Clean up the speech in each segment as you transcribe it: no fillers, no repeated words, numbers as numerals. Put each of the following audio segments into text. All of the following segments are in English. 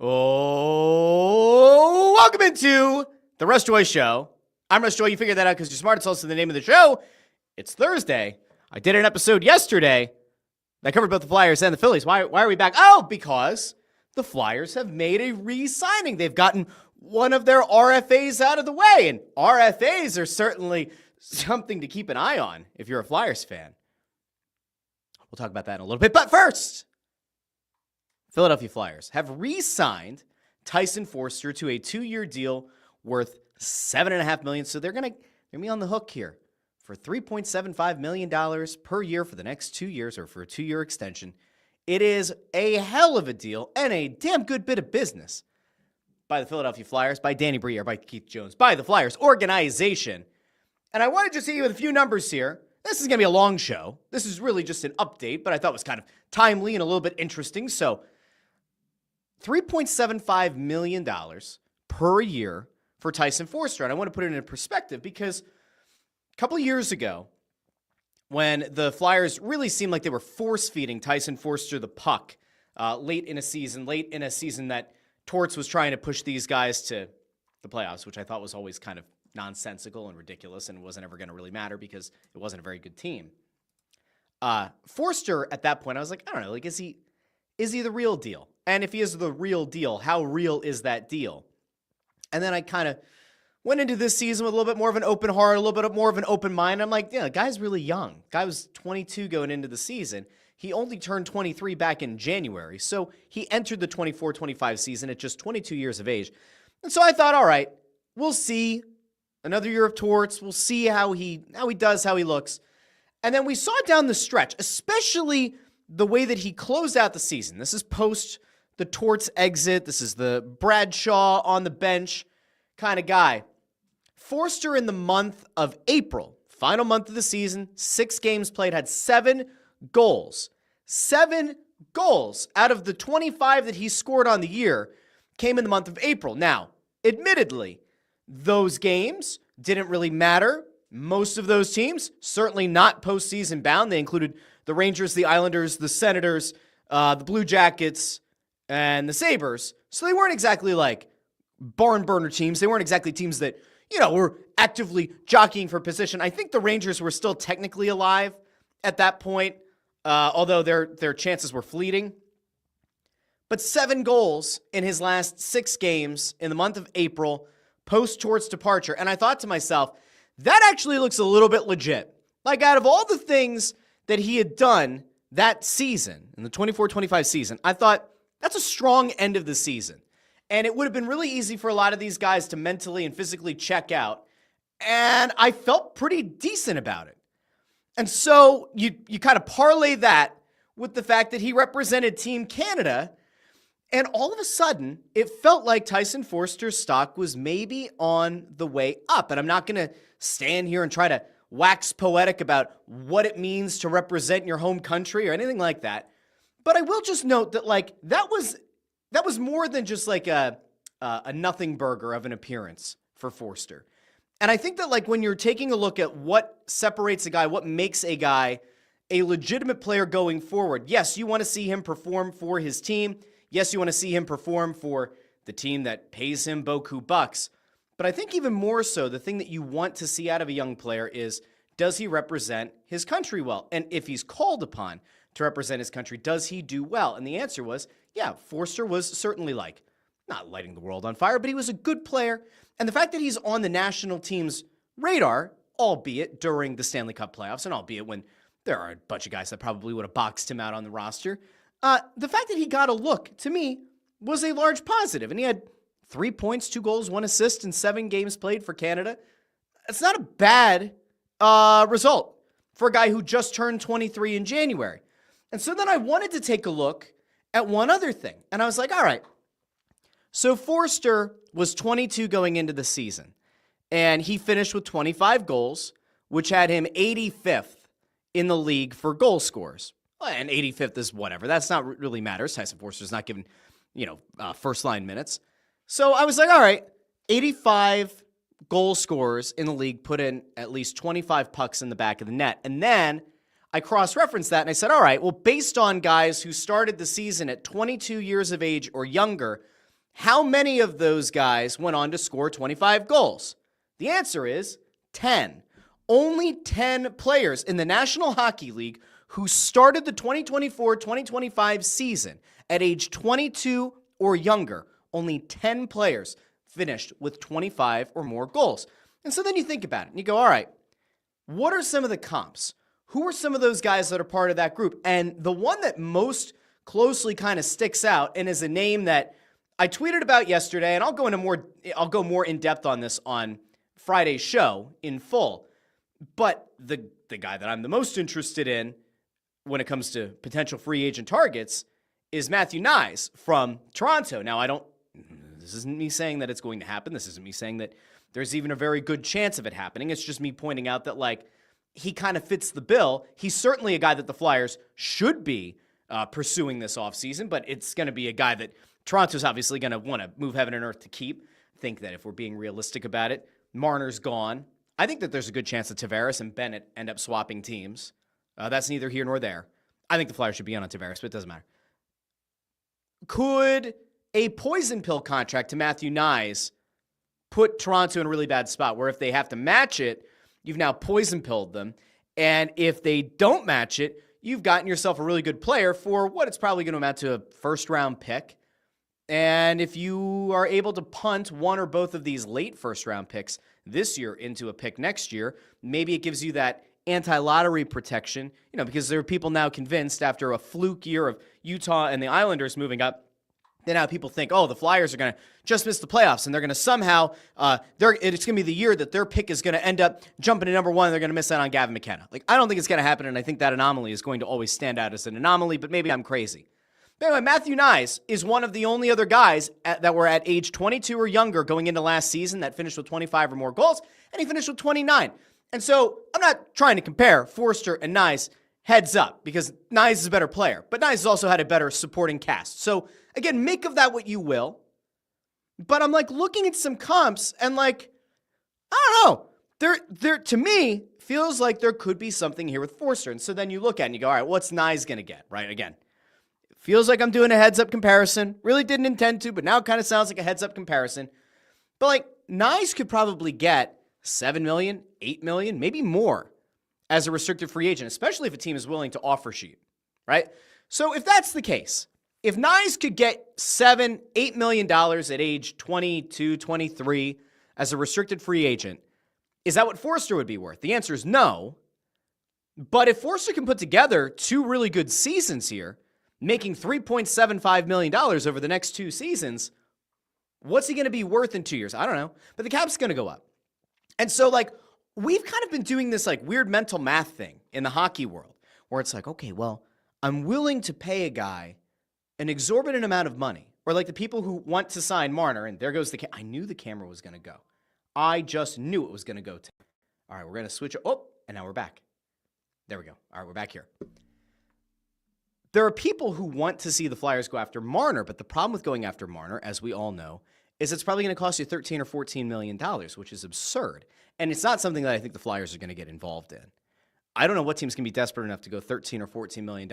Oh, welcome into the Russ Joy Show. I'm Russ Joy. You figured that out because you're smart. It's also the name of the show. It's Thursday. I did an episode yesterday that covered both the Flyers and the Phillies. Why are we back? Oh, because the Flyers have made a re-signing. They've gotten one of their RFAs out of the way, and RFAs are certainly something to keep an eye on if you're a Flyers fan. We'll talk about that in a little bit. But first, Philadelphia Flyers have re-signed Tyson Foerster to a 2-year deal worth $7.5 million. So they're gonna be on the hook here for $3.75 million per year for the next 2 years, or for a 2-year extension. It is a hell of a deal and a damn good bit of business by the Philadelphia Flyers, by Danny Briere, by Keith Jones, by the Flyers organization. And I wanted to see you with a few numbers here. This is going to be a long show. This is really just an update, but I thought it was kind of timely and a little bit interesting. So $3.75 million per year for Tyson Foerster. And I want to put it in perspective because a couple of years ago, when the Flyers really seemed like they were force-feeding Tyson Foerster the puck late in a season that Torts was trying to push these guys to the playoffs, which I thought was always kind of nonsensical and ridiculous and wasn't ever going to really matter because it wasn't a very good team. Foerster, at that point, I was like, I don't know, like, is he the real deal? And if he is the real deal, how real is that deal? And then I kind of went into this season with a little bit more of an open heart, a little bit more of an open mind. I'm like, yeah, the guy's really young. Guy was 22 going into the season. He only turned 23 back in January. So he entered the 24-25 season at just 22 years of age. And so I thought, all right, we'll see. Another year of Torts. We'll see how he does, how he looks. And then we saw down the stretch, especially the way that he closed out the season. This is post the Torts exit. This is the Bradshaw on the bench kind of guy. Foerster in the month of April, final month of the season, 6 games played, had 7 goals. 7 goals out of the 25 that he scored on the year came in the month of April. Now, admittedly, those games didn't really matter. Most of those teams, certainly not postseason bound. They included the Rangers, the Islanders, the Senators, the Blue Jackets, and the Sabres. So they weren't exactly like barn burner teams. They weren't exactly teams that, were actively jockeying for position. I think the Rangers were still technically alive at that point, although their chances were fleeting. But 7 goals in his last 6 games in the month of April, post-Torts departure. And I thought to myself, that actually looks a little bit legit. Like, out of all the things that he had done that season, in the 24-25 season, I thought that's a strong end of the season. And it would have been really easy for a lot of these guys to mentally and physically check out. And I felt pretty decent about it. And so you kind of parlay that with the fact that he represented Team Canada. And all of a sudden, it felt like Tyson Foerster's stock was maybe on the way up. And I'm not going to stand here and try to wax poetic about what it means to represent your home country or anything like that. But I will just note that, like, that was more than just like a nothing burger of an appearance for Foerster. And I think that, like, when you're taking a look at what separates a guy, what makes a guy a legitimate player going forward, yes, you want to see him perform for his team. Yes, you want to see him perform for the team that pays him beaucoup bucks. But I think even more so, the thing that you want to see out of a young player is, does he represent his country well? And if he's called upon to represent his country, does he do well? And the answer was, yeah, Foerster was certainly, like, not lighting the world on fire, but he was a good player. And the fact that he's on the national team's radar, albeit during the Stanley Cup playoffs, and albeit when there are a bunch of guys that probably would have boxed him out on the roster, the fact that he got a look, to me, was a large positive. And he had 3 points, 2 goals, 1 assist in 7 games played for Canada. It's not a bad result for a guy who just turned 23 in January. And so then I wanted to take a look at one other thing. And I was like, all right, so Foerster was 22 going into the season. And he finished with 25 goals, which had him 85th in the league for goal scorers. And 85th is whatever. That's not really matters. Tyson Foerster's not given, first line minutes. So I was like, all right, 85 goal scorers in the league put in at least 25 pucks in the back of the net. And then I cross-referenced that and I said, all right, well, based on guys who started the season at 22 years of age or younger, How many of those guys went on to score 25 goals? The answer is 10. Only 10 players in the National Hockey League who started the 2024-2025 season at age 22 or younger, only 10 players finished with 25 or more goals. And so then you think about it and you go, all right, what are some of the comps? Who are some of those guys that are part of that group? And the one that most closely kind of sticks out and is a name that I tweeted about yesterday, and I'll go more in depth on this on Friday's show in full. But the guy that I'm the most interested in when it comes to potential free agent targets is Matthew Knies from Toronto. Now, this isn't me saying that it's going to happen. This isn't me saying that there's even a very good chance of it happening. It's just me pointing out that, like, he kind of fits the bill. He's certainly a guy that the Flyers should be pursuing this offseason, but it's going to be a guy that Toronto's obviously going to want to move heaven and earth to keep. I think that if we're being realistic about it, Marner's gone. I think that there's a good chance that Tavares and Bennett end up swapping teams. That's neither here nor there. I think the Flyers should be on Tavares, but it doesn't matter. Could a poison pill contract to Matthew Knies put Toronto in a really bad spot where if they have to match it, you've now poison pilled them, and if they don't match it, you've gotten yourself a really good player for what it's probably going to amount to a first-round pick. And if you are able to punt one or both of these late first-round picks this year into a pick next year, maybe it gives you that anti-lottery protection, because there are people now convinced after a fluke year of Utah and the Islanders moving up, then now people think, the Flyers are going to just miss the playoffs, and they're going to somehow, it's going to be the year that their pick is going to end up jumping to number one, and they're going to miss out on Gavin McKenna. Like, I don't think it's going to happen, and I think that anomaly is going to always stand out as an anomaly, but maybe I'm crazy. But anyway, Matthew Knies is one of the only other guys that were at age 22 or younger going into last season that finished with 25 or more goals, and he finished with 29. And so I'm not trying to compare Foerster and Knies heads up, because Knies is a better player, but Knies has also had a better supporting cast. So again, make of that what you will. But I'm like looking at some comps and like, I don't know. There to me feels like there could be something here with Foerster. And so then you look at it and you go, all right, what's Knies going to get? Right? Again, it feels like I'm doing a heads up comparison. Really didn't intend to, but now it kind of sounds like a heads up comparison. But like Knies could probably get $7 million, $8 million, maybe more as a restricted free agent, especially if a team is willing to offer sheet, right? So if that's the case, if Knies could get $7, $8 million at age 22, 23 as a restricted free agent, is that what Foerster would be worth? The answer is no. But if Foerster can put together two really good seasons here, making $3.75 million over the next two seasons, what's he going to be worth in 2 years? I don't know. But the cap's going to go up. And so, like, we've kind of been doing this, like, weird mental math thing in the hockey world where it's like, okay, well, I'm willing to pay a guy an exorbitant amount of money. Or like the people who want to sign Marner, and there goes the I knew the camera was going to go. I just knew it was going to go. All right, we're going to switch. Oh, and now we're back. There we go. All right, we're back here. There are people who want to see the Flyers go after Marner, but the problem with going after Marner, as we all know, is it's probably going to cost you $13 or $14 million, which is absurd. And it's not something that I think the Flyers are going to get involved in. I don't know what team's going to be desperate enough to go $13 or $14 million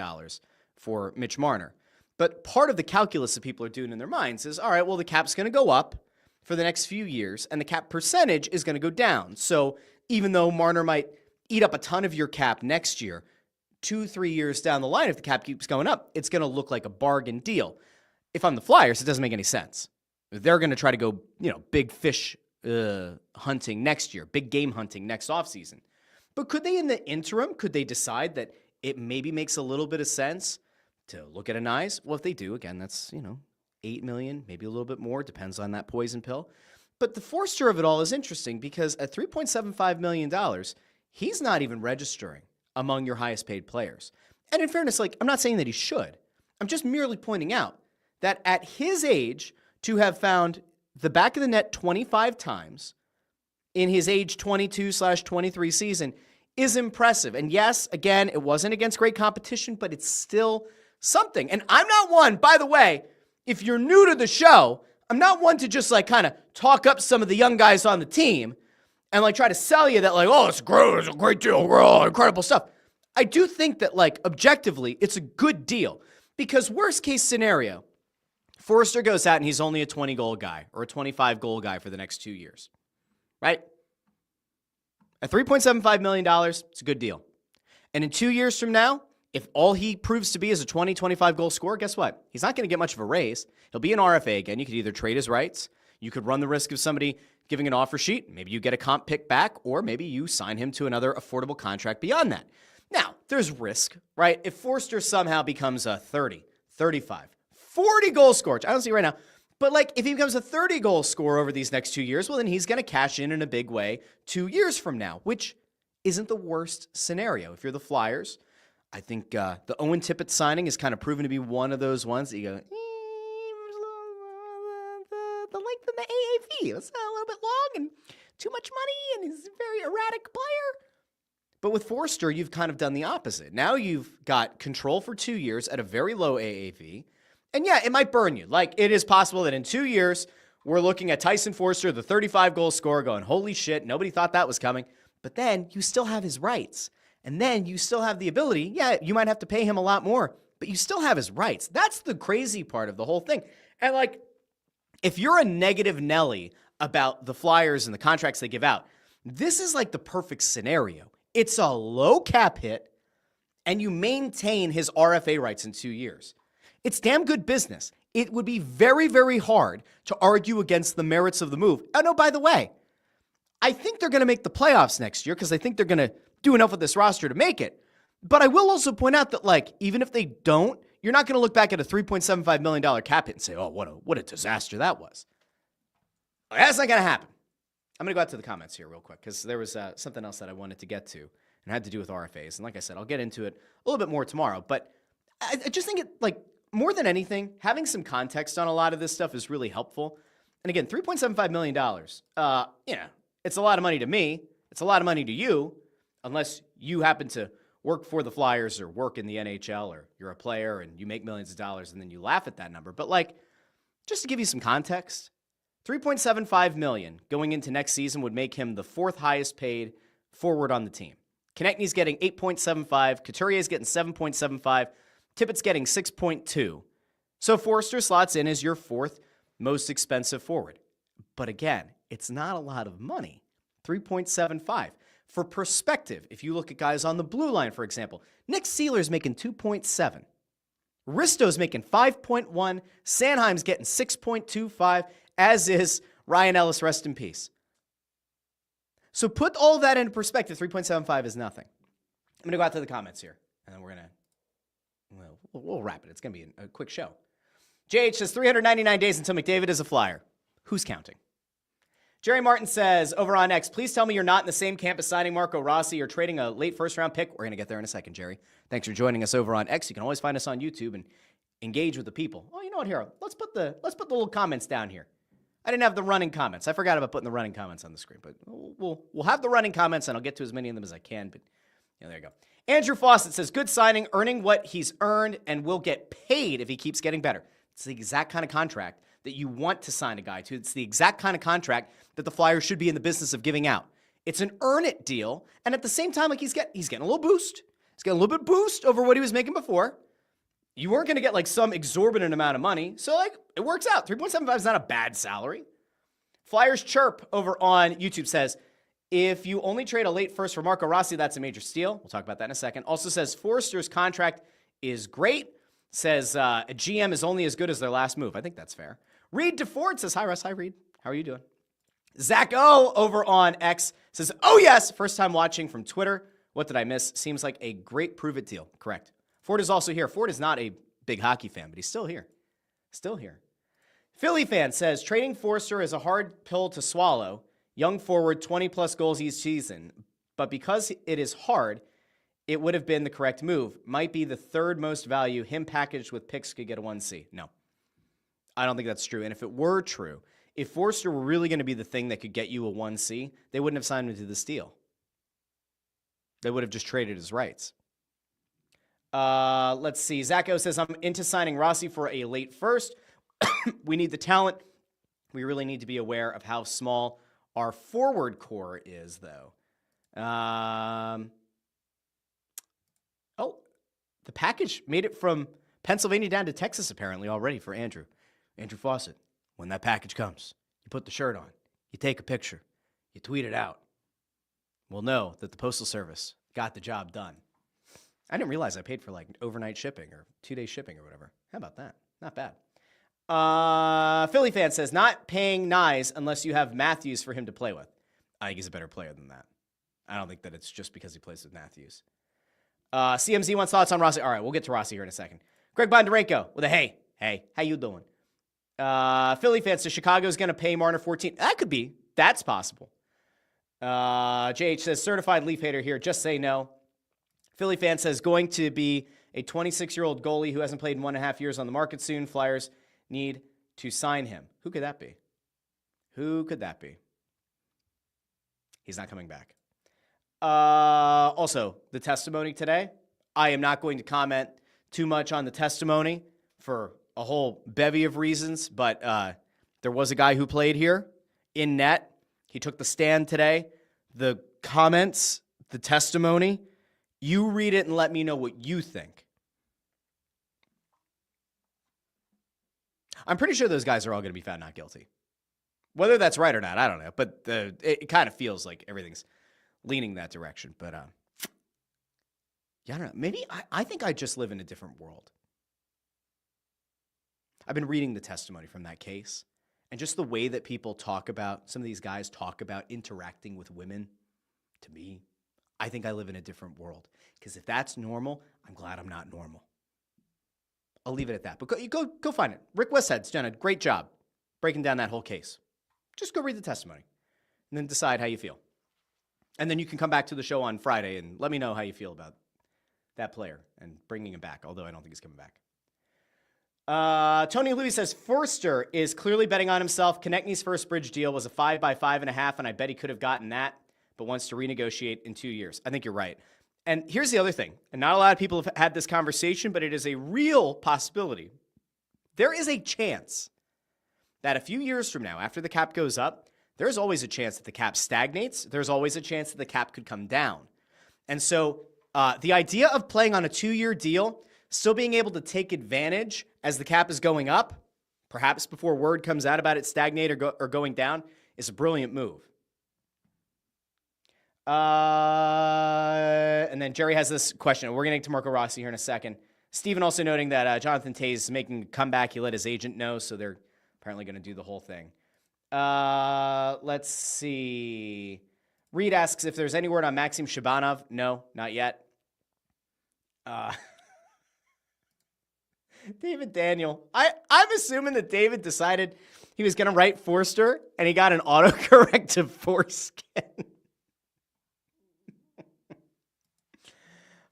for Mitch Marner. But part of the calculus that people are doing in their minds is, all right, well, the cap's going to go up for the next few years, and the cap percentage is going to go down. So even though Marner might eat up a ton of your cap next year, 2-3 years down the line, if the cap keeps going up, it's going to look like a bargain deal. If I'm the Flyers, it doesn't make any sense. They're going to try to go, big fish hunting next year, big game hunting next offseason. But could they, in the interim, could they decide that it maybe makes a little bit of sense to look at a Knies? Well, if they do, again, that's, $8 million, maybe a little bit more, depends on that poison pill. But the Foerster of it all is interesting because at $3.75 million, he's not even registering among your highest paid players. And in fairness, I'm not saying that he should. I'm just merely pointing out that at his age, to have found the back of the net 25 times in his age 22/23 season is impressive. And yes, again, it wasn't against great competition, but it's still something. And I'm not one, by the way, if you're new to the show, I'm not one to just kind of talk up some of the young guys on the team and try to sell you that it's great, it's a great deal, incredible stuff. I do think that objectively, it's a good deal because worst case scenario, Foerster goes out and he's only a 20-goal guy or a 25-goal guy for the next 2 years, right? At $3.75 million, it's a good deal. And in 2 years from now, if all he proves to be is a 20, 25-goal scorer, guess what? He's not going to get much of a raise. He'll be an RFA again. You could either trade his rights, you could run the risk of somebody giving an offer sheet, maybe you get a comp pick back, or maybe you sign him to another affordable contract beyond that. Now, there's risk, right? If Foerster somehow becomes a 30, 35, 40-goal scorer, I don't see right now, but like if he becomes a 30-goal scorer over these next 2 years, well, then he's going to cash in a big way 2 years from now, which isn't the worst scenario. If you're the Flyers, I think the Owen Tippett signing is kind of proven to be one of those ones that you go, the length of the AAV, it's a little bit long and too much money, and he's a very erratic player. But with Foerster, you've kind of done the opposite. Now you've got control for 2 years at a very low AAV. And yeah, it might burn you. Like, it is possible that in 2 years, we're looking at Tyson Foerster, the 35-goal scorer, going, holy shit, nobody thought that was coming. But then you still have his rights. And then you still have the ability, yeah, you might have to pay him a lot more, but you still have his rights. That's the crazy part of the whole thing. And like, if you're a negative Nelly about the Flyers and the contracts they give out, this is like the perfect scenario. It's a low cap hit, and you maintain his RFA rights in 2 years. It's damn good business. It would be very, very hard to argue against the merits of the move. Oh, no, by the way, I think they're going to make the playoffs next year because I think they're going to do enough with this roster to make it. But I will also point out that, like, even if they don't, you're not going to look back at a $3.75 million cap hit and say, oh, what a disaster that was. That's not going to happen. I'm going to go out to the comments here real quick because there was something else that I wanted to get to and had to do with RFAs. And like I said, I'll get into it a little bit more tomorrow. But I just think it, like, more than anything, having some context on a lot of this stuff is really helpful. And again, $3.75 million, it's a lot of money to me. It's a lot of money to you, unless you happen to work for the Flyers or work in the NHL or you're a player and you make millions of dollars and then you laugh at that number. But like, just to give you some context, $3.75 million going into next season would make him the fourth highest paid forward on the team. Konechny's getting 8.75, Couturier's getting 7.75, Tippett's getting 6.2. So Foerster slots in as your fourth most expensive forward. But again, it's not a lot of money. 3.75. For perspective, if you look at guys on the blue line, for example, Nick Seeler's making 2.7. Risto's making 5.1. Sanheim's getting 6.25, as is Ryan Ellis, rest in peace. So put all that into perspective. 3.75 is nothing. I'm going to go out to the comments here, and then we'll wrap it. It's going to be a quick show. JH says 399 days until McDavid is a Flyer. Who's counting? Jerry Martin says, over on X, please tell me you're not in the same camp as signing Marco Rossi or trading a late first-round pick. We're going to get there in a second, Jerry. Thanks for joining us over on X. You can always find us on YouTube and engage with the people. Oh, you know what, Hero? Let's put the little comments down here. I didn't have the running comments. I forgot about putting the running comments on the screen, but we'll have the running comments, and I'll get to as many of them as I can. But there you go. Andrew Fawcett says, good signing, earning what he's earned, and will get paid if he keeps getting better. It's the exact kind of contract that you want to sign a guy to. It's the exact kind of contract that the Flyers should be in the business of giving out. It's an earn-it deal, and at the same time, like he's getting a little boost. He's getting a little bit boost over what he was making before. You weren't going to get like some exorbitant amount of money, so like it works out. 3.75 is not a bad salary. Flyers Chirp over on YouTube says, if you only trade a late first for Marco Rossi, that's a major steal. We'll talk about that in a second. Also says Foerster's contract is great. Says a GM is only as good as their last move. I think that's fair. Reed DeFord says, hi, Russ. Hi, Reed. How are you doing? Zach O over on X says, oh, yes, first time watching from Twitter. What did I miss? Seems like a great prove-it deal. Correct. Ford is also here. Ford is not a big hockey fan, but he's still here. Still here. Philly fan says, trading Foerster is a hard pill to swallow. Young forward, 20-plus goals each season. But because it is hard, it would have been the correct move. Might be the third most value. Him packaged with picks could get a 1C. No. I don't think that's true. And if it were true, if Foerster were really going to be the thing that could get you a 1C, they wouldn't have signed him to this deal. They would have just traded his rights. Let's see. Zacho says, I'm into signing Rossi for a late first. We need the talent. We really need to be aware of how small our forward core is, though. The package made it from Pennsylvania down to Texas, apparently, already for Andrew. Andrew Fawcett, when that package comes, you put the shirt on, you take a picture, you tweet it out. We'll know that the Postal Service got the job done. I didn't realize I paid for like overnight shipping or 2-day shipping or whatever. How about that? Not bad. Philly fan says, not paying Nyes unless you have Matthews for him to play with. I think he's a better player than that. I don't think that it's just because he plays with Matthews. CMZ wants thoughts on Rossi. All right, we'll get to Rossi here in a second. Greg Bondarenko with a hey. Hey, how you doing? Philly fan says Chicago's going to pay Marner 14. That could be. That's possible. JH says, certified Leaf hater here. Just say no. Philly fan says, going to be a 26-year-old goalie who hasn't played in 1.5 years on the market soon. Flyers need to sign him. Who could that be? Who could that be? He's not coming back. Also, the testimony today. I am not going to comment too much on the testimony for a whole bevy of reasons, but there was a guy who played here in net. He took the stand today. The comments, the testimony, you read it and let me know what you think. I'm pretty sure those guys are all going to be found not guilty. Whether that's right or not, I don't know. But it kind of feels like everything's leaning that direction. But yeah, I don't know. Maybe I think I just live in a different world. I've been reading the testimony from that case. And just the way that people talk about, some of these guys talk about interacting with women, to me, I think I live in a different world. Because if that's normal, I'm glad I'm not normal. I'll leave it at that. But go find it. Rick Westhead's done a great job breaking down that whole case. Just go read the testimony and then decide how you feel. And then you can come back to the show on Friday and let me know how you feel about that player and bringing him back, although I don't think he's coming back. Tony Louis says, Foerster is clearly betting on himself. Konechny's first bridge deal was a 5 by 5.5, and I bet he could have gotten that, but wants to renegotiate in 2 years. I think you're right. And here's the other thing, and not a lot of people have had this conversation, but it is a real possibility. There is a chance that a few years from now, after the cap goes up, there's always a chance that the cap stagnates. There's always a chance that the cap could come down. And so the idea of playing on a 2-year deal, still being able to take advantage as the cap is going up, perhaps before word comes out about it stagnate or going down, is a brilliant move. And then Jerry has this question. We're going to get to Marco Rossi here in a second. Steven also noting that Jonathan Toews is making a comeback. He let his agent know, so they're apparently going to do the whole thing. Let's see. Reed asks if there's any word on Maxim Shabanov. No, not yet. David Daniel. I'm assuming that David decided he was going to write Foerster, and he got an autocorrect to foreskin.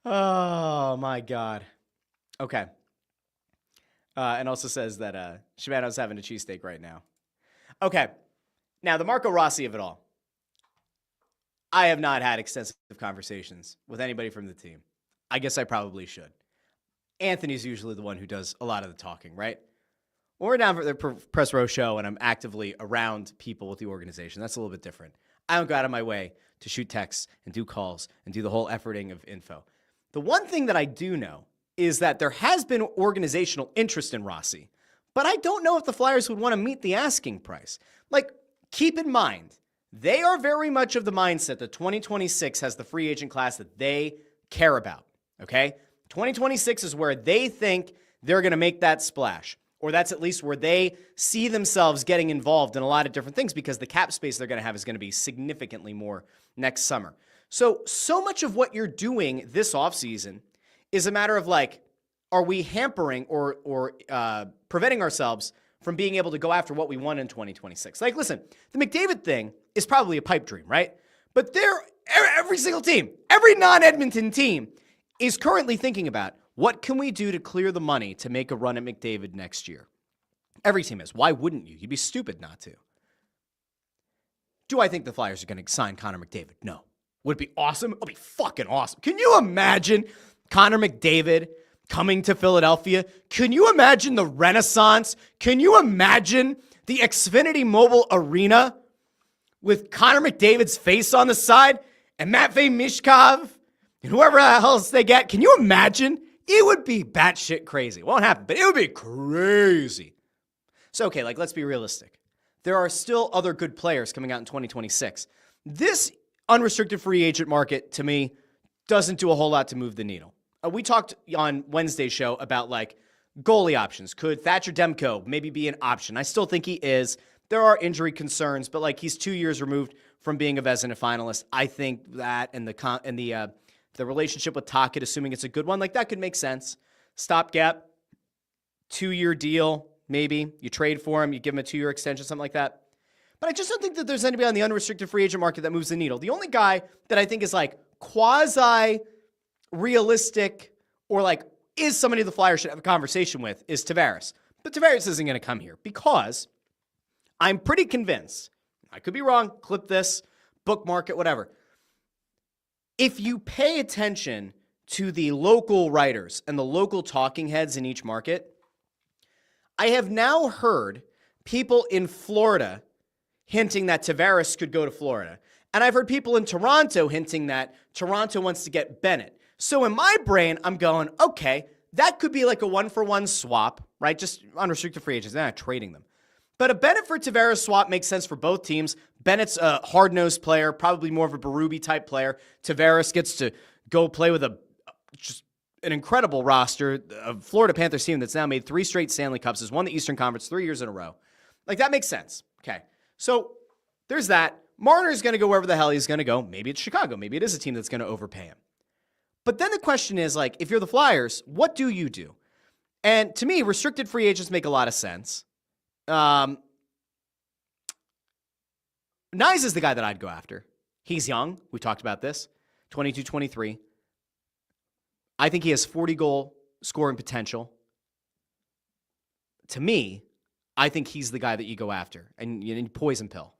Oh, my God. Okay. And also says that Shabanov's having a cheesesteak right now. Okay. Now, the Marco Rossi of it all. I have not had extensive conversations with anybody from the team. I guess I probably should. Anthony's usually the one who does a lot of the talking, right? When we're down for the press row show and I'm actively around people with the organization, that's a little bit different. I don't go out of my way to shoot texts and do calls and do the whole efforting of info. The one thing that I do know is that there has been organizational interest in Rossi, but I don't know if the Flyers would want to meet the asking price. Like, keep in mind, they are very much of the mindset that 2026 has the free agent class that they care about, okay? 2026 is where they think they're going to make that splash, or that's at least where they see themselves getting involved in a lot of different things because the cap space they're going to have is going to be significantly more next summer. So much of what you're doing this offseason is a matter of like, are we hampering or preventing ourselves from being able to go after what we want in 2026? Like, listen, the McDavid thing is probably a pipe dream, right? But every single team, every non-Edmonton team is currently thinking about what can we do to clear the money to make a run at McDavid next year. Every team is. Why wouldn't you? You'd be stupid not to. Do I think the Flyers are going to sign Connor McDavid? No. Would it be awesome? It would be fucking awesome. Can you imagine Connor McDavid coming to Philadelphia? Can you imagine the Renaissance? Can you imagine the Xfinity Mobile Arena with Connor McDavid's face on the side and Matvei Mishkov and whoever else they get? Can you imagine? It would be batshit crazy. It won't happen, but it would be crazy. So, okay, like, let's be realistic. There are still other good players coming out in 2026. This unrestricted free agent market, to me, doesn't do a whole lot to move the needle. We talked on Wednesday's show about, like, goalie options. Could Thatcher Demko maybe be an option? I still think he is. There are injury concerns, but, like, he's 2 years removed from being a Vezina finalist. I think that and the relationship with Tocchet, assuming it's a good one, like, that could make sense. Stopgap, 2-year deal, maybe. You trade for him, you give him a 2-year extension, something like that. But I just don't think that there's anybody on the unrestricted free agent market that moves the needle. The only guy that I think is, like, quasi-realistic or, like, is somebody the Flyers should have a conversation with is Tavares. But Tavares isn't going to come here because I'm pretty convinced, I could be wrong, clip this, bookmark it, whatever. If you pay attention to the local writers and the local talking heads in each market, I have now heard people in Florida hinting that Tavares could go to Florida. And I've heard people in Toronto hinting that Toronto wants to get Bennett. So in my brain, I'm going, okay, that could be like a one-for-one swap, right? Just unrestricted free agents, they're not trading them. But a Bennett for Tavares swap makes sense for both teams. Bennett's a hard-nosed player, probably more of a Berube-type player. Tavares gets to go play with just an incredible roster, a Florida Panthers team that's now made 3 straight Stanley Cups, has won the Eastern Conference 3 years in a row. Like, that makes sense. Okay, so there's that. Marner's going to go wherever the hell he's going to go. Maybe it's Chicago. Maybe it is a team that's going to overpay him. But then the question is, like, if you're the Flyers, what do you do? And to me, restricted free agents make a lot of sense. Nyes is the guy that I'd go after. He's young. We talked about this. 22, 23. I think he has 40-goal scoring potential. To me, I think he's the guy that you go after. And you poison pill.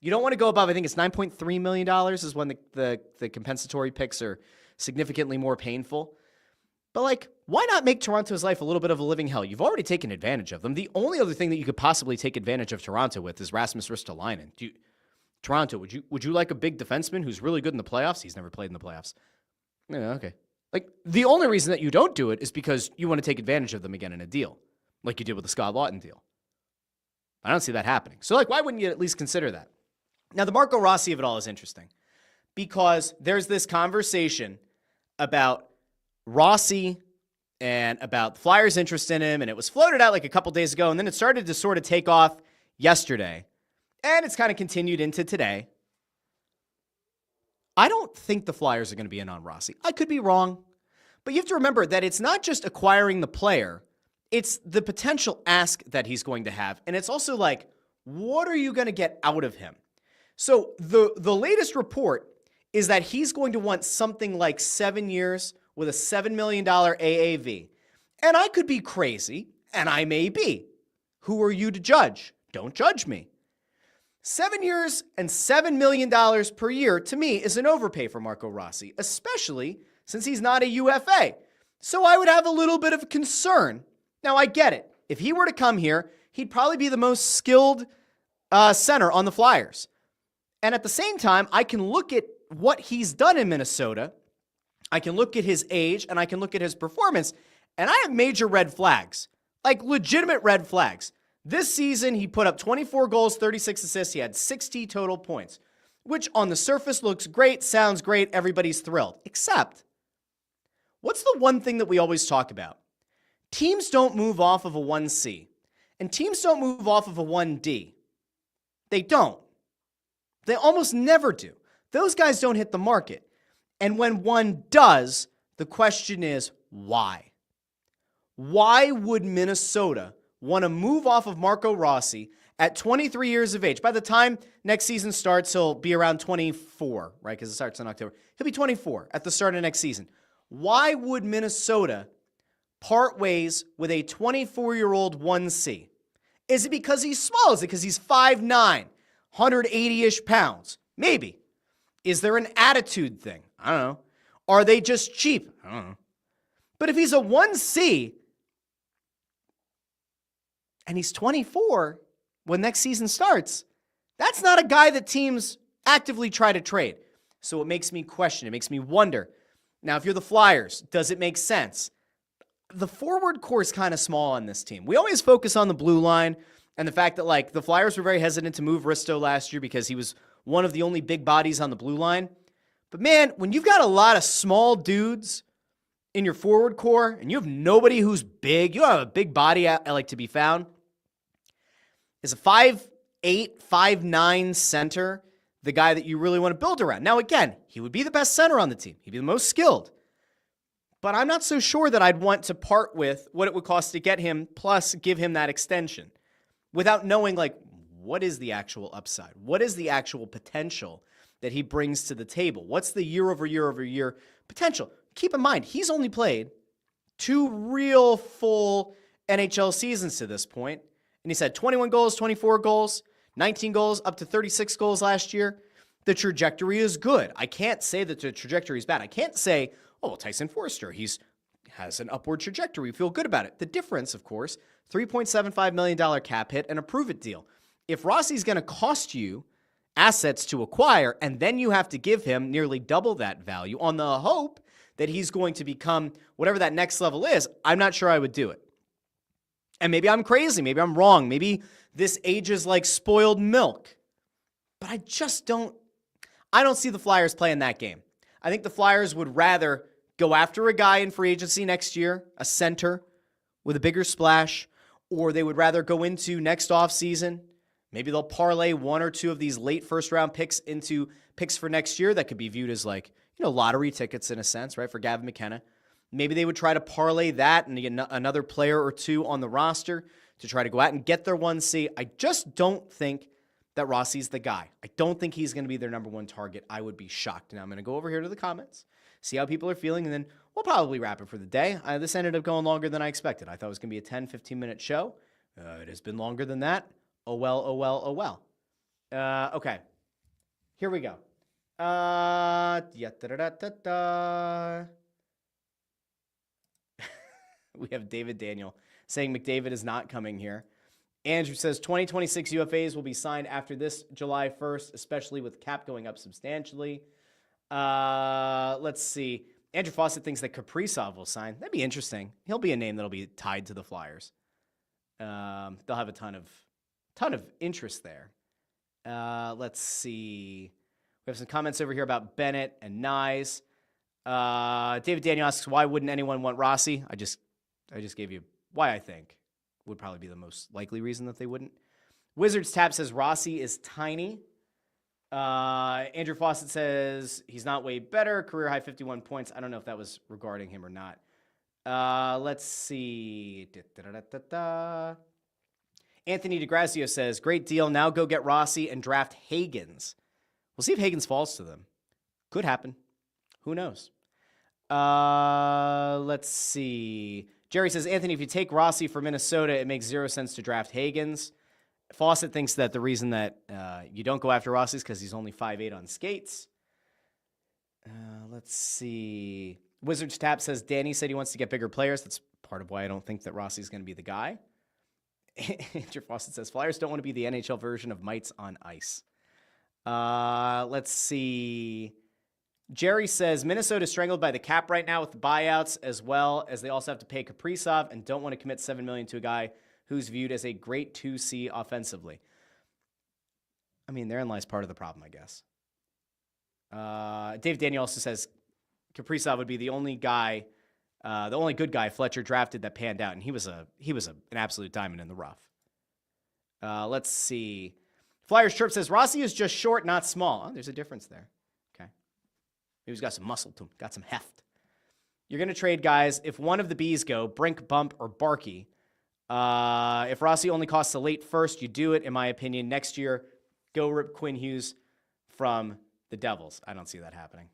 You don't want to go above, I think it's $9.3 million is when the compensatory picks are significantly more painful. But, like, why not make Toronto's life a little bit of a living hell? You've already taken advantage of them. The only other thing that you could possibly take advantage of Toronto with is Rasmus Ristolainen. Toronto, would you like a big defenseman who's really good in the playoffs? He's never played in the playoffs. Yeah, okay. Like, the only reason that you don't do it is because you want to take advantage of them again in a deal, like you did with the Scott Laughton deal. I don't see that happening. So, like, why wouldn't you at least consider that? Now, the Marco Rossi of it all is interesting because there's this conversation about Rossi and about the Flyers' interest in him, and it was floated out like a couple days ago, and then it started to sort of take off yesterday, and it's kind of continued into today. I don't think the Flyers are going to be in on Rossi. I could be wrong, but you have to remember that it's not just acquiring the player, it's the potential ask that he's going to have, and it's also like, what are you going to get out of him? So the latest report is that he's going to want something like 7 years with a $7 million AAV. And I could be crazy, and I may be. Who are you to judge? Don't judge me. 7 years and $7 million per year, to me, is an overpay for Marco Rossi, especially since he's not a UFA. So I would have a little bit of concern. Now, I get it. If he were to come here, he'd probably be the most skilled center on the Flyers. And at the same time, I can look at what he's done in Minnesota. I can look at his age, and I can look at his performance, and I have major red flags, like legitimate red flags. This season, he put up 24 goals, 36 assists. He had 60 total points, which on the surface looks great, sounds great, everybody's thrilled. Except, what's the one thing that we always talk about? Teams don't move off of a 1C, and teams don't move off of a 1D. They don't. They almost never do. Those guys don't hit the market. And when one does, the question is, why? Why would Minnesota want to move off of Marco Rossi at 23 years of age? By the time next season starts, he'll be around 24, right? Because it starts in October. He'll be 24 at the start of next season. Why would Minnesota part ways with a 24-year-old 1C? Is it because he's small? Is it because he's 5'9", 180-ish pounds? Maybe. Is there an attitude thing? I don't know. Are they just cheap? I don't know. But if he's a 1C and he's 24 when next season starts, that's not a guy that teams actively try to trade. So it makes me question. It makes me wonder. Now, if you're the Flyers, does it make sense? the forward core is kind of small on this team. We always focus on the blue line and the fact that, like, the Flyers were very hesitant to move Risto last year because he was one of the only big bodies on the blue line. But, man, when you've got a lot of small dudes in your forward core and you have nobody who's big, you don't have a big body like to be found, is a 5'8", 5'9" center the guy that you really want to build around? Now, again, he would be the best center on the team. He'd be the most skilled. But I'm not so sure that I'd want to part with what it would cost to get him, plus give him that extension, without knowing, like, what is the actual upside? What is the actual potential that he brings to the table? What's the year-over-year potential? Keep in mind, he's only played 2 real full NHL seasons to this point, and he's had 21 goals, 24 goals, 19 goals, up to 36 goals last year. The trajectory is good. I can't say that the trajectory is bad. I can't say, oh, well, Tyson Foerster, has an upward trajectory. We feel good about it. The difference, of course, $3.75 million cap hit and a prove-it deal. If Rossi's going to cost you assets to acquire, and then you have to give him nearly double that value on the hope that he's going to become whatever that next level is, I'm not sure I would do it. And maybe I'm crazy. Maybe I'm wrong. Maybe this ages like spoiled milk. But I don't see the Flyers playing that game. I think the Flyers would rather go after a guy in free agency next year, a center with a bigger splash, or they would rather go into next offseason. Maybe they'll parlay 1 or 2 of these late first-round picks into picks for next year that could be viewed as, like, lottery tickets in a sense, right, for Gavin McKenna. Maybe they would try to parlay that and get another player or 2 on the roster to try to go out and get their 1C. I just don't think that Rossi's the guy. I don't think he's going to be their number 1 target. I would be shocked. Now I'm going to go over here to the comments, see how people are feeling, and then we'll probably wrap it for the day. This ended up going longer than I expected. I thought it was going to be a 10, 15-minute show. It has been longer than that. Oh well, oh well, oh well. Okay. Here we go. We have David Daniel saying McDavid is not coming here. Andrew says 2026 UFAs will be signed after this July 1st, especially with cap going up substantially. Let's see. Andrew Fawcett thinks that Kaprizov will sign. That'd be interesting. He'll be a name that'll be tied to the Flyers. They'll have a ton of interest there. Let's see. We have some comments over here about Bennett and Nyes. David Daniel asks, why wouldn't anyone want Rossi? I just gave you why I think would probably be the most likely reason that they wouldn't. Wizards Tap says Rossi is tiny. Andrew Fawcett says he's not way better. Career high 51 points. I don't know if that was regarding him or not. Let's see. Anthony DeGrazio says, great deal. Now go get Rossi and draft Higgins. We'll see if Higgins falls to them. Could happen. Who knows? Let's see. Jerry says, Anthony, if you take Rossi for Minnesota, it makes 0 sense to draft Higgins. Fawcett thinks that the reason that you don't go after Rossi is because he's only 5'8" on skates. Let's see. Wizards Tap says, Danny said he wants to get bigger players. That's part of why I don't think that Rossi's going to be the guy. Andrew Fawcett says, Flyers don't want to be the NHL version of mites on ice. Let's see. Jerry says, Minnesota strangled by the cap right now with the buyouts, as well as they also have to pay Kaprizov and don't want to commit $7 million to a guy who's viewed as a great 2C offensively. I mean, therein lies part of the problem, I guess. Dave Daniel also says Kaprizov would be the only guy, the only good guy Fletcher drafted that panned out, and he was an absolute diamond in the rough. Let's see. Flyers Chirp says Rossi is just short, not small. Oh, there's a difference there. Okay. He's got some muscle to him, got some heft. You're going to trade guys. If one of the Bs go, Brink, Bump, or Barkey. If Rossi only costs a late first, you do it, in my opinion. Next year, go rip Quinn Hughes from the Devils. I don't see that happening.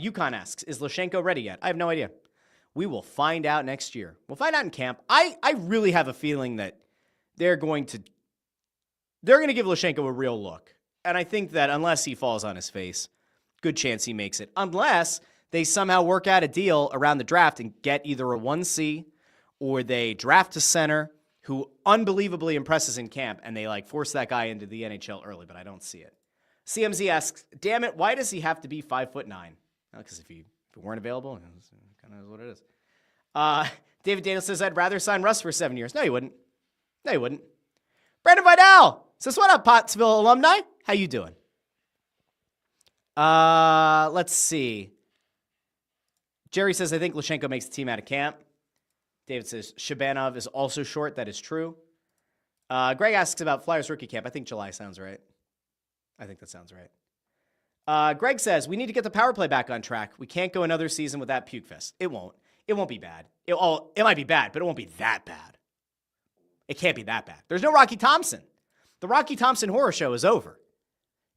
Yukon asks, is Lashenko ready yet? I have no idea. We will find out next year. We'll find out in camp. I really have a feeling that they're going to give Lashenko a real look. And I think that unless he falls on his face, good chance he makes it. Unless they somehow work out a deal around the draft and get either a 1C or they draft a center who unbelievably impresses in camp and they force that guy into the NHL early, but I don't see it. CMZ asks, damn it, why does he have to be 5'9"? Because if he weren't available, That is what it is. David Daniel says, I'd rather sign Russ for 7 years. No, you wouldn't. No, you wouldn't. Brandon Vidal says, what up, Pottsville alumni? How you doing? Let's see. Jerry says, I think Lushenko makes the team out of camp. David says, Shabanov is also short. That is true. Greg asks about Flyers rookie camp. I think July sounds right. I think that sounds right. Greg says, we need to get the power play back on track. We can't go another season with that puke fest. It won't. It won't be bad. It might be bad, but it won't be that bad. It can't be that bad. There's no Rocky Thompson. The Rocky Thompson horror show is over.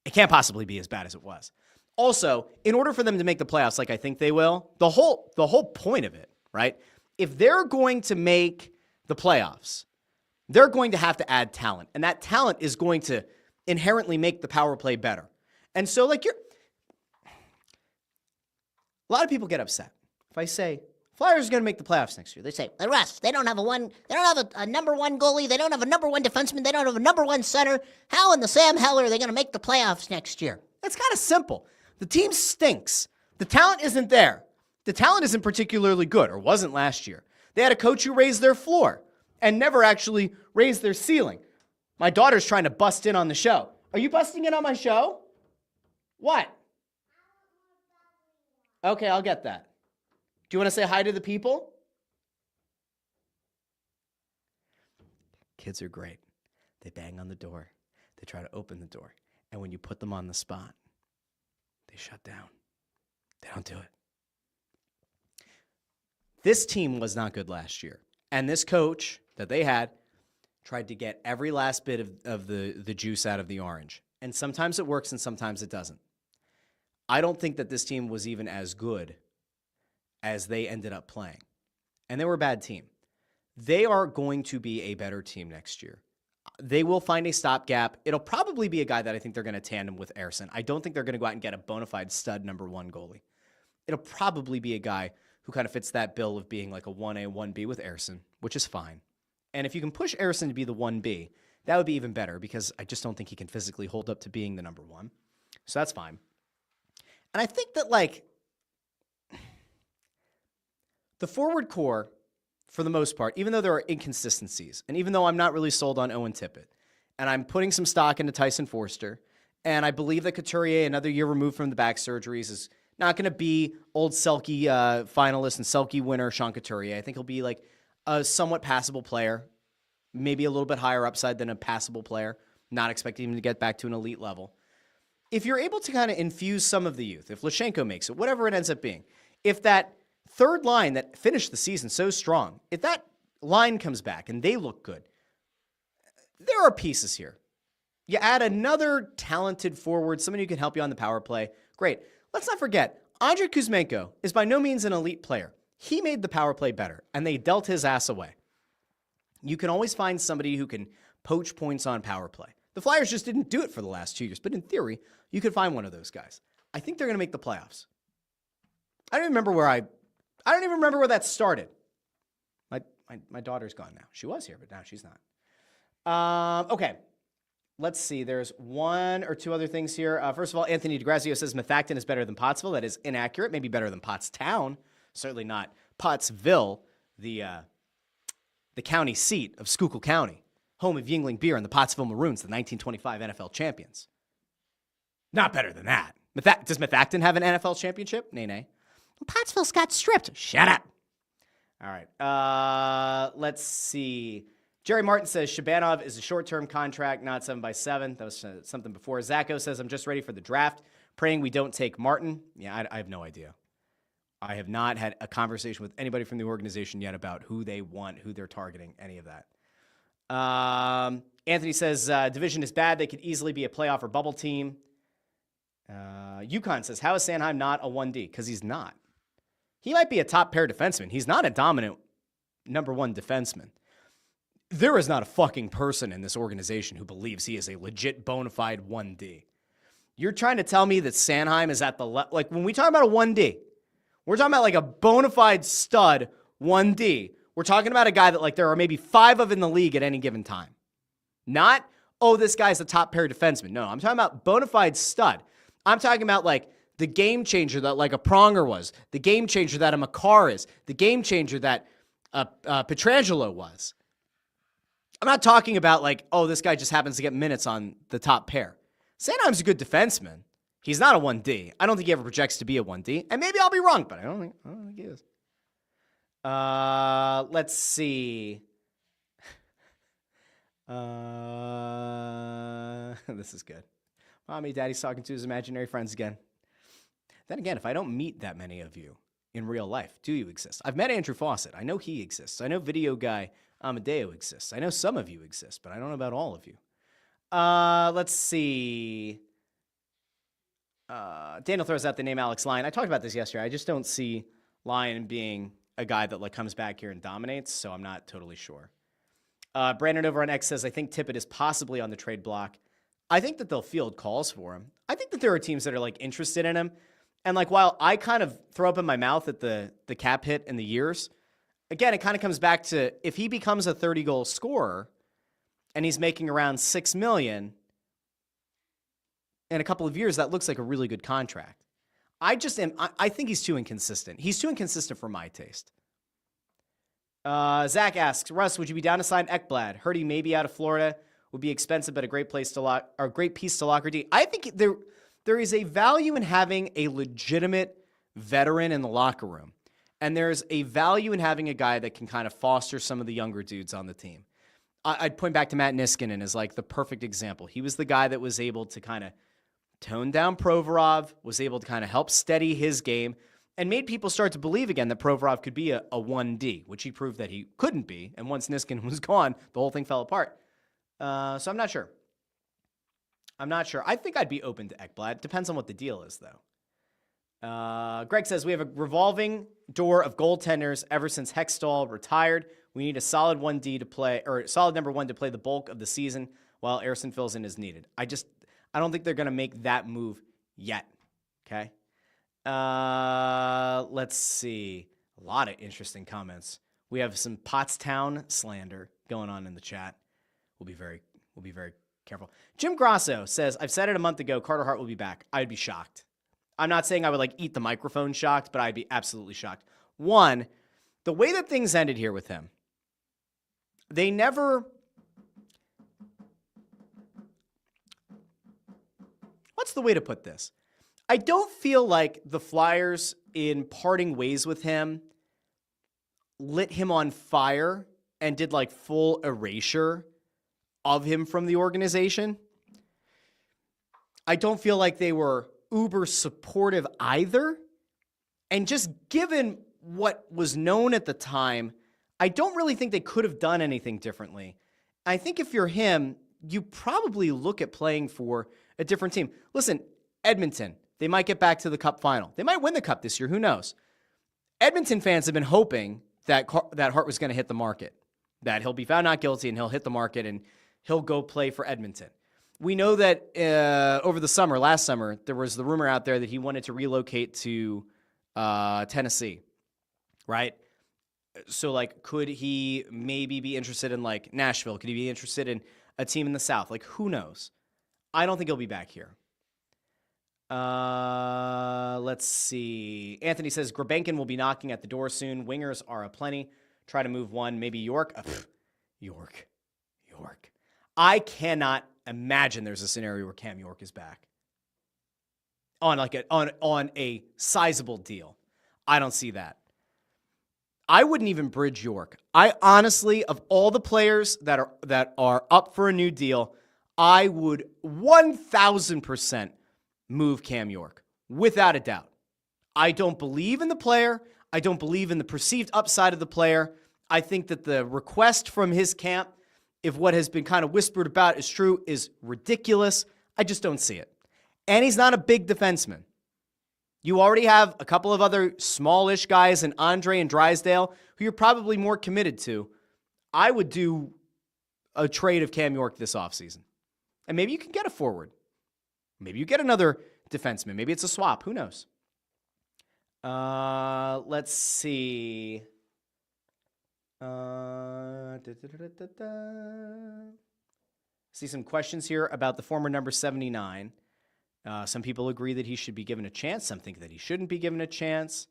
It can't possibly be as bad as it was. Also, in order for them to make the playoffs like I think they will, the whole point of it, right? If they're going to make the playoffs, they're going to have to add talent. And that talent is going to inherently make the power play better. And so, like, a lot of people get upset if I say, Flyers are going to make the playoffs next year. They say, Russ, they don't have a number one goalie. They don't have a number one defenseman. They don't have a number one center. How in the Sam hell are they going to make the playoffs next year? it's kind of simple. The team stinks. The talent isn't there. The talent isn't particularly good, or wasn't last year. They had a coach who raised their floor and never actually raised their ceiling. My daughter's trying to bust in on the show. Are you busting in on my show? What? Okay, I'll get that. Do you want to say hi to the people? Kids are great. They bang on the door. They try to open the door. And when you put them on the spot, they shut down. They don't do it. This team was not good last year. And this coach that they had tried to get every last bit of the juice out of the orange. And sometimes it works and sometimes it doesn't. I don't think that this team was even as good as they ended up playing. And they were a bad team. They are going to be a better team next year. They will find a stopgap. It'll probably be a guy that I think they're going to tandem with Ersson. I don't think they're going to go out and get a bona fide stud number one goalie. It'll probably be a guy who kind of fits that bill of being like a 1A, 1B with Ersson, which is fine. And if you can push Ersson to be the 1B, that would be even better because I just don't think he can physically hold up to being the number one. So that's fine. And I think that, like, the forward core, for the most part, even though there are inconsistencies, and even though I'm not really sold on Owen Tippett, and I'm putting some stock into Tyson Foerster, and I believe that Couturier, another year removed from the back surgeries, is not going to be old Selke finalist and Selke winner Sean Couturier. I think he'll be like a somewhat passable player, maybe a little bit higher upside than a passable player, not expecting him to get back to an elite level. If you're able to kind of infuse some of the youth, if Lushenko makes it, whatever it ends up being, if that third line that finished the season so strong, if that line comes back and they look good, there are pieces here. You add another talented forward, someone who can help you on the power play. Great. Let's not forget, Andrei Kuzmenko is by no means an elite player. He made the power play better, and they dealt his ass away. You can always find somebody who can poach points on power play. The Flyers just didn't do it for the last 2 years, but in theory, you could find one of those guys. I think they're going to make the playoffs. I don't even remember where that started. My daughter's gone now. She was here, but now she's not. Okay. Let's see. There's one or two other things here. First of all, Anthony DeGrazio says Phightin is better than Pottsville. That is inaccurate. Maybe better than Pottstown. Certainly not Pottsville, the county seat of Schuylkill County, home of Yingling Beer and the Pottsville Maroons, the 1925 NFL champions. Not better than that. Does Phightin have an NFL championship? Nay. Pottsville's got stripped. Shut up. All right. Let's see. Jerry Martin says Shabanov is a short-term contract, not 7x7. That was something before. Zacho says, I'm just ready for the draft, praying we don't take Martin. Yeah, I have no idea. I have not had a conversation with anybody from the organization yet about who they want, who they're targeting, any of that. Anthony says division is bad. They could easily be a playoff or bubble team. Yukon says, how is Sanheim not a 1D? Because he's not. He might be a top pair defenseman. He's not a dominant number one defenseman. There is not a fucking person in this organization who believes he is a legit bona fide 1D. You're trying to tell me that Sanheim is at the like when we talk about a 1D, we're talking about like a bona fide stud 1D. We're talking about a guy that like there are maybe 5 of in the league at any given time. Not, oh, this guy's a top pair defenseman. No, I'm talking about bona fide stud. I'm talking about like the game changer that like a Pronger was, the game changer that a McCarr is, the game changer that Pietrangelo was. I'm not talking about like, oh, this guy just happens to get minutes on the top pair. Sanheim's a good defenseman. He's not a 1D. I don't think he ever projects to be a 1D. And maybe I'll be wrong, but I don't think he is. Let's see. This is good. Mommy, Daddy's talking to his imaginary friends again. Then again, if I don't meet that many of you in real life, do you exist? I've met Andrew Fawcett. I know he exists. I know video guy Amadeo exists. I know some of you exist, but I don't know about all of you. Let's see. Daniel throws out the name Alex Lyon. I talked about this yesterday. I just don't see Lyon being a guy that like comes back here and dominates, so I'm not totally sure. Brandon over on X says, I think Tippett is possibly on the trade block. I think that they'll field calls for him. I think that there are teams that are like interested in him. And like, while I kind of throw up in my mouth at the cap hit and the years, again, it kind of comes back to if he becomes a 30-goal scorer and he's making around $6 million in a couple of years, that looks like a really good contract. I think he's too inconsistent. He's too inconsistent for my taste. Zach asks, Russ, would you be down to sign Ekblad? Heard he may be out of Florida. Would be expensive, but a great place to lock, or a great piece to lock or D. I think there is a value in having a legitimate veteran in the locker room. And there's a value in having a guy that can kind of foster some of the younger dudes on the team. I'd point back to Matt Niskanen as like the perfect example. He was the guy that was able to kind of tone down Provorov, was able to kind of help steady his game, and made people start to believe again that Provorov could be a 1D, which he proved that he couldn't be. And once Niskanen was gone, the whole thing fell apart. So I'm not sure. I think I'd be open to Ekblad. Depends on what the deal is, though. Greg says, we have a revolving door of goaltenders ever since Hextall retired. We need a solid 1D to play, or solid number one to play the bulk of the season while Ersson fills in as needed. I don't think they're going to make that move yet. Okay. Let's see. A lot of interesting comments. We have some Pottstown slander going on in the chat. We'll be very careful. Jim Grasso says, I've said it a month ago, Carter Hart will be back. I'd be shocked. I'm not saying I would like eat the microphone shocked, but I'd be absolutely shocked. One, the way that things ended here with him, they never... What's the way to put this? I don't feel like the Flyers, in parting ways with him, lit him on fire and did like full erasure of him from the organization. I don't feel like they were uber supportive either. And just given what was known at the time, I don't really think they could have done anything differently. I think if you're him, you probably look at playing for a different team. Listen, Edmonton, they might get back to the Cup final. They might win the Cup this year. Who knows? Edmonton fans have been hoping that Hart was going to hit the market, that he'll be found not guilty and he'll hit the market and he'll go play for Edmonton. We know that over the summer, last summer, there was the rumor out there that he wanted to relocate to Tennessee, right? So, like, could he maybe be interested in, like, Nashville? Could he be interested in a team in the South? Like, who knows? I don't think he'll be back here. Let's see. Anthony says, Grabenkin will be knocking at the door soon. Wingers are aplenty. Try to move one. Maybe York. York. I cannot imagine there's a scenario where Cam York is back on like on a sizable deal. I don't see that. I wouldn't even bridge York. I honestly, of all the players that are up for a new deal, I would 1,000% move Cam York without a doubt. I don't believe in the player. I don't believe in the perceived upside of the player. I think that the request from his camp, if what has been kind of whispered about is true, is ridiculous. I just don't see it. And he's not a big defenseman. You already have a couple of other smallish guys in Andre and Drysdale who you're probably more committed to. I would do a trade of Cam York this offseason. And maybe you can get a forward. Maybe you get another defenseman. Maybe it's a swap. Who knows? Let's see. See some questions here about the former number 79. Some people agree that he should be given a chance. Some think that he shouldn't be given a chance.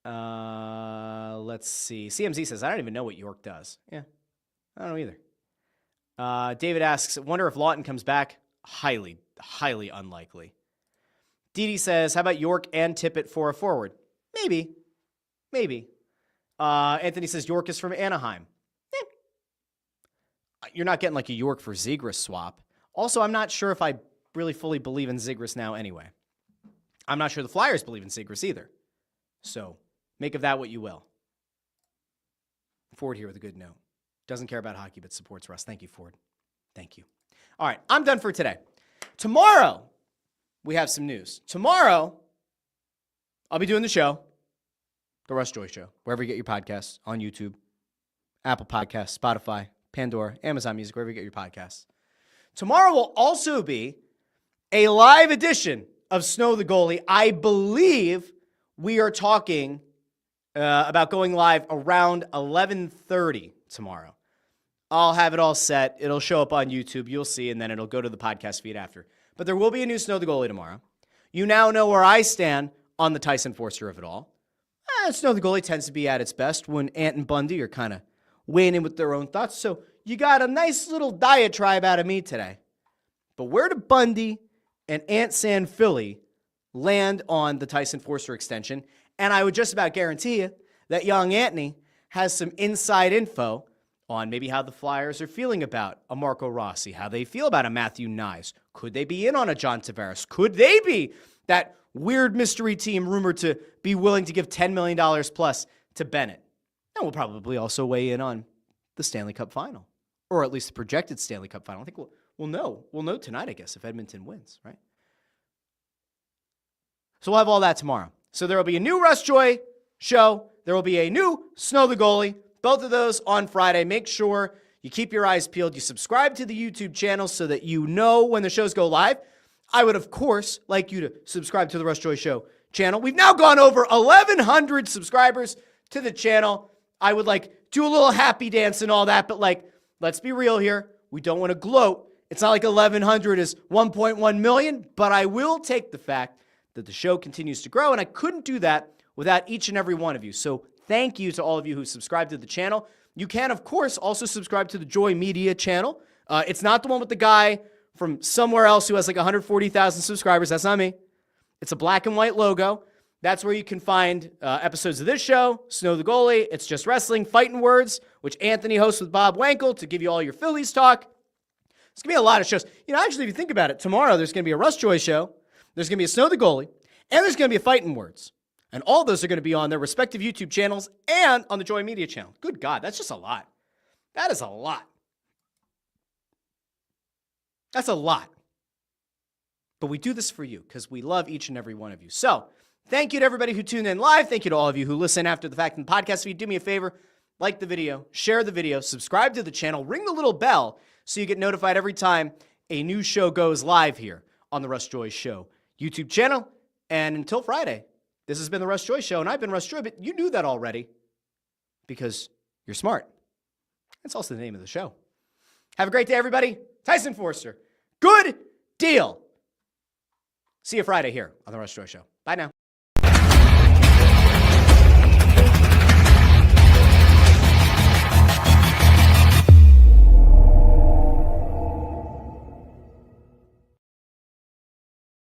Let's see. CMZ says, I don't even know what York does. Yeah, I don't know either. David asks, wonder if Lawton comes back. Highly, highly unlikely. Didi says, how about York and Tippett for a forward? Maybe. Anthony says, York is from Anaheim. You're not getting like a York for Zegras swap. Also, I'm not sure if I really fully believe in Zegras now anyway. I'm not sure the Flyers believe in Zegras either. So make of that what you will. Ford here with a good note. Doesn't care about hockey, but supports Russ. Thank you, Ford. Thank you. All right, I'm done for today. Tomorrow, we have some news. Tomorrow, I'll be doing the show, The Russ Joy Show, wherever you get your podcasts, on YouTube, Apple Podcasts, Spotify, Pandora, Amazon Music, wherever you get your podcasts. Tomorrow will also be a live edition of Snow the Goalie. I believe we are talking about going live around 11:30 tomorrow. I'll have it all set. It'll show up on YouTube. You'll see, and then it'll go to the podcast feed after. But there will be a new Snow the Goalie tomorrow. You now know where I stand on the Tyson Foerster of it all. Snow the Goalie tends to be at its best when Ant and Bundy are kind of weighing in with their own thoughts. So you got a nice little diatribe out of me today. But where do Bundy and Ant San Philly land on the Tyson Foerster extension? And I would just about guarantee you that young Antony has some inside info on maybe how the Flyers are feeling about a Marco Rossi, how they feel about a Matthew Nyes. Could they be in on a John Tavares? Could they be that weird mystery team rumored to be willing to give $10 million plus to Bennett? And we'll probably also weigh in on the Stanley Cup final, or at least the projected Stanley Cup final. I think we'll know. We'll know tonight, I guess, if Edmonton wins, right? So we'll have all that tomorrow. So there will be a new Russ Joy show. There will be a new Snow the Goalie. Both of those on Friday. Make sure you keep your eyes peeled. You subscribe to the YouTube channel so that you know when the shows go live. I would, of course, like you to subscribe to the Russ Joy Show channel. We've now gone over 1,100 subscribers to the channel. I would do a little happy dance and all that, but let's be real here. We don't want to gloat. It's not like 1,100 is 1.1 million, but I will take the fact that the show continues to grow, and I couldn't do that without each and every one of you. So thank you to all of you who subscribe to the channel. You can, of course, also subscribe to the Joy Media channel. It's not the one with the guy from somewhere else who has 140,000 subscribers. That's not me. It's a black and white logo. That's where you can find episodes of this show, Snow the Goalie, It's Just Wrestling, Phightin Words, which Anthony hosts with Bob Wankel to give you all your Phillies talk. There's going to be a lot of shows. Actually, if you think about it, tomorrow there's going to be a Russ Joy Show, there's going to be a Snow the Goalie, and there's going to be a Phightin Words. And all those are going to be on their respective YouTube channels and on the Joy Media channel. Good God, that's just a lot. That is a lot. That's a lot. But we do this for you because we love each and every one of you. So thank you to everybody who tuned in live. Thank you to all of you who listen after the fact in the podcast feed. Do me a favor, like the video, share the video, subscribe to the channel, ring the little bell so you get notified every time a new show goes live here on the Russ Joy Show YouTube channel. And until Friday, this has been the Russ Joy Show, and I've been Russ Joy, but you knew that already because you're smart. That's also the name of the show. Have a great day, everybody. Tyson Foerster. Good deal. See you Friday here on the Russ Joy Show. Bye now.